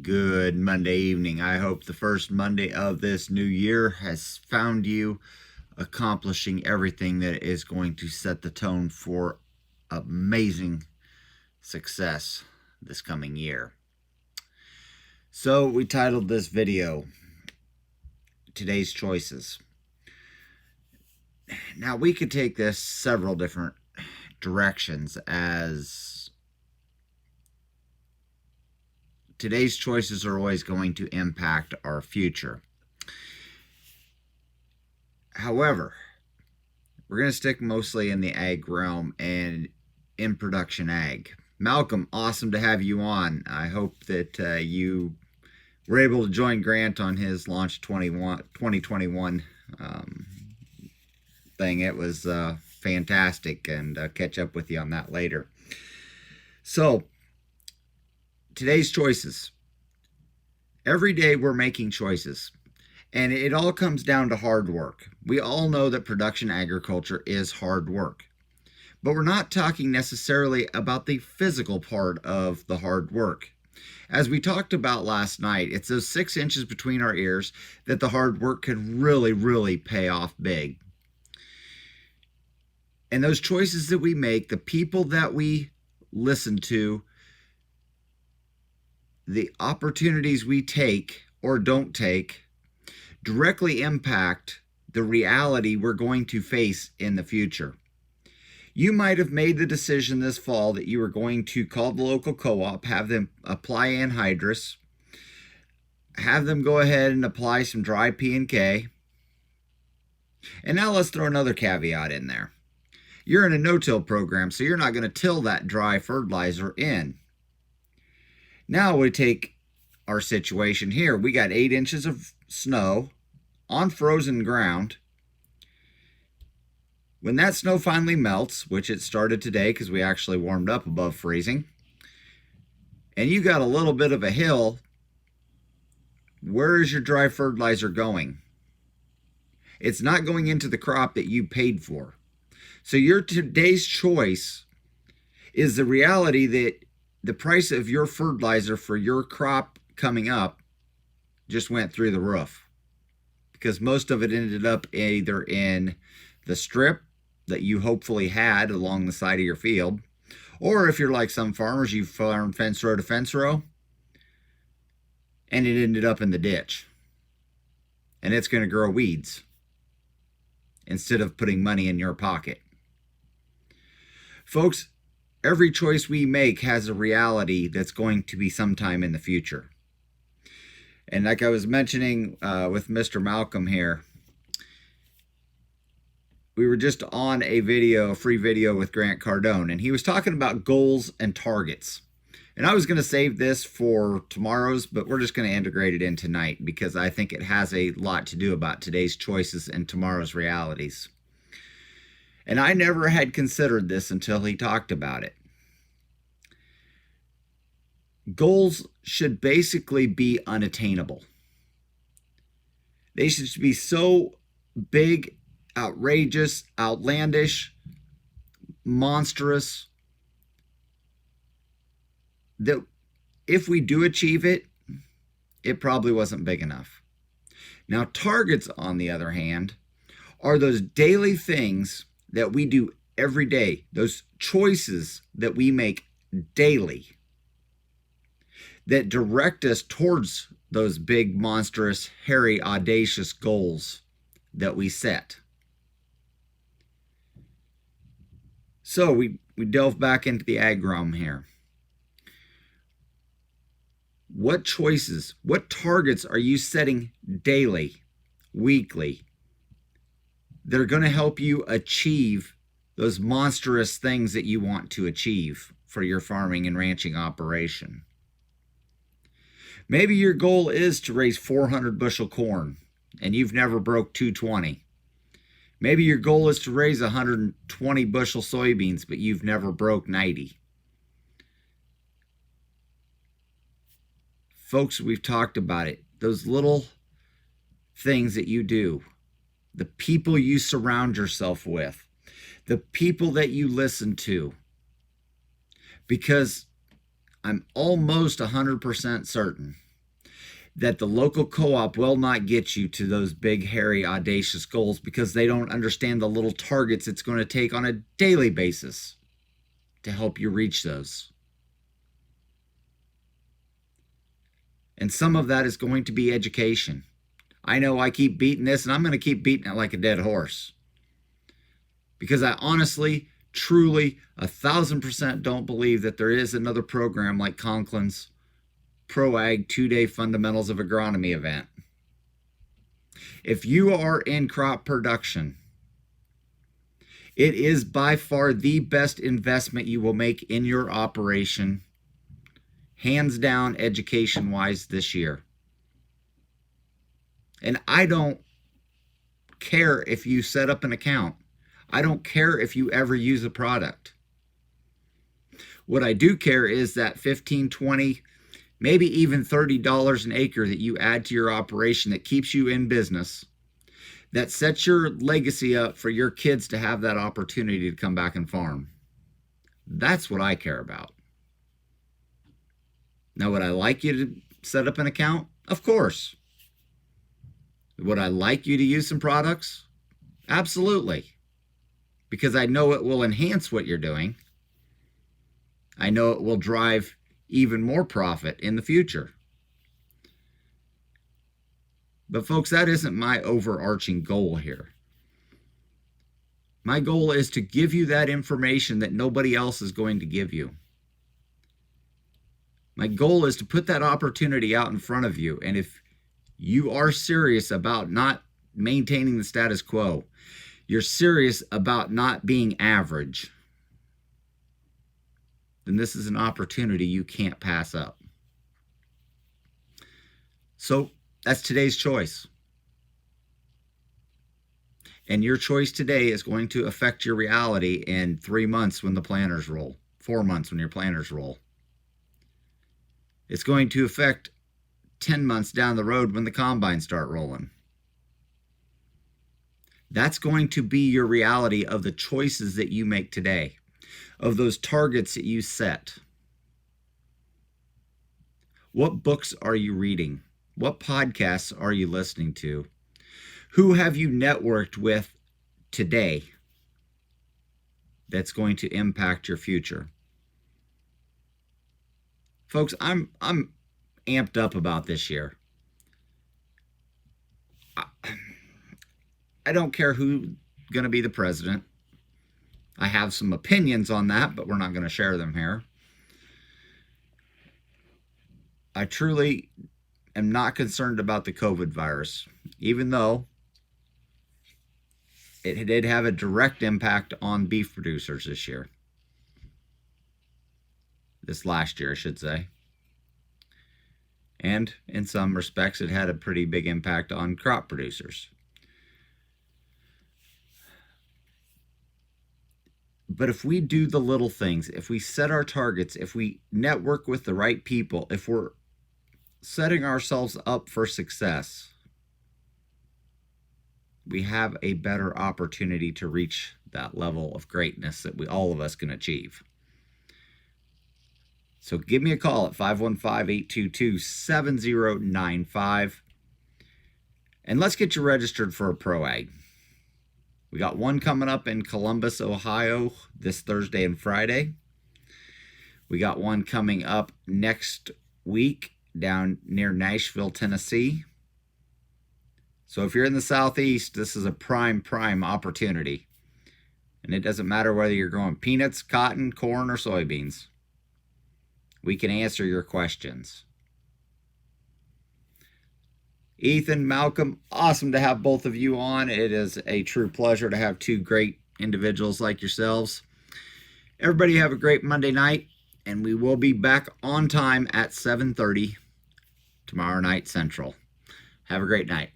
Good Monday evening. I hope the first Monday of this new year has found you accomplishing everything that is going to set the tone for amazing success this coming year. So we titled this video, Today's Choices. Now we could take this several different directions, as today's choices are always going to impact our future. However, we're going to stick mostly in the ag realm and in production ag. Malcolm, awesome to have you on. I hope that you were able to join Grant on his launch 2021 thing. It was fantastic, and catch up with you on that later. So, today's choices. Every day we're making choices, and it all comes down to hard work. We all know that production agriculture is hard work, but we're not talking necessarily about the physical part of the hard work. As we talked about last night, it's those 6 inches between our ears that the hard work can really pay off big. And those choices that we make, the people that we listen to, the opportunities we take or don't take, directly impact the reality we're going to face in the future. You might have made the decision this fall that you were going to call the local co-op, have them apply anhydrous, have them go ahead and apply some dry P&K. And now let's throw another caveat in there. You're in a no-till program, so you're not going to till that dry fertilizer in. Now we take our situation here. We got 8 inches of snow on frozen ground. When that snow finally melts, which it started today because we actually warmed up above freezing, and you got a little bit of a hill, where is your dry fertilizer going? It's not going into the crop that you paid for. So your today's choice is the reality that the price of your fertilizer for your crop coming up just went through the roof, because most of it ended up either in the strip that you hopefully had along the side of your field, or if you're like some farmers, you farm fence row to fence row, and it ended up in the ditch, and it's going to grow weeds instead of putting money in your pocket. Folks, every choice we make has a reality that's going to be sometime in the future. And like I was mentioning with Mr. Malcolm here, we were just on a free video with Grant Cardone, and he was talking about goals and targets. And I was going to save this for tomorrow's, but we're just going to integrate it in tonight because I think it has a lot to do about today's choices and tomorrow's realities. And I never had considered this until he talked about it. Goals should basically be unattainable. They should be so big, outrageous, outlandish, monstrous, that if we do achieve it, it probably wasn't big enough. Now, targets, on the other hand, are those daily things that we do every day, those choices that we make daily that direct us towards those big, monstrous, hairy, audacious goals that we set. So we delve back into the ag realm here. What choices, what targets are you setting daily, weekly, that are going to help you achieve those monstrous things that you want to achieve for your farming and ranching operation? Maybe your goal is to raise 400 bushel corn and you've never broke 220. Maybe your goal is to raise 120 bushel soybeans, but you've never broke 90. Folks, we've talked about it. Those little things that you do, the people you surround yourself with, the people that you listen to, because I'm almost 100% certain that the local co-op will not get you to those big, hairy, audacious goals because they don't understand the little targets it's going to take on a daily basis to help you reach those. And some of that is going to be education. I know I keep beating this, and I'm going to keep beating it like a dead horse. Because I honestly, truly, 1,000% don't believe that there is another program like Conklin's ProAg 2-day Fundamentals of Agronomy event. If you are in crop production, it is by far the best investment you will make in your operation, hands down, education-wise, this year. And I don't care if you set up an account. I don't care if you ever use a product. What I do care is that $15, $20, maybe even $30 an acre that you add to your operation that keeps you in business, that sets your legacy up for your kids to have that opportunity to come back and farm. That's what I care about. Now, would I like you to set up an account? Of course. Would I like you to use some products? Absolutely. Because I know it will enhance what you're doing. I know it will drive even more profit in the future. But folks, that isn't my overarching goal here. My goal is to give you that information that nobody else is going to give you. My goal is to put that opportunity out in front of you. And if you are serious about not maintaining the status quo, you're serious about not being average, then this is an opportunity you can't pass up. So that's today's choice. And your choice today is going to affect your reality in 3 months when the planters roll, 4 months when your planters roll. It's going to affect 10 months down the road when the combines start rolling. That's going to be your reality of the choices that you make today, of those targets that you set. What books are you reading? What podcasts are you listening to? Who have you networked with today that's going to impact your future? Folks, I'm amped up about this year. I don't care who's going to be the president. I have some opinions on that, but we're not going to share them here. I truly am not concerned about the COVID virus, even though it did have a direct impact on beef producers this year. This last year, I should say. And in some respects, it had a pretty big impact on crop producers. But if we do the little things, if we set our targets, if we network with the right people, if we're setting ourselves up for success, we have a better opportunity to reach that level of greatness that all of us can achieve. So give me a call at 515-822-7095. And let's get you registered for a ProAg. We got one coming up in Columbus, Ohio this Thursday and Friday. We got one coming up next week down near Nashville, Tennessee. So if you're in the Southeast, this is a prime opportunity. And it doesn't matter whether you're growing peanuts, cotton, corn, or soybeans. We can answer your questions. Ethan, Malcolm, awesome to have both of you on. It is a true pleasure to have two great individuals like yourselves. Everybody have a great Monday night, and we will be back on time at 7:30 tomorrow night Central. Have a great night.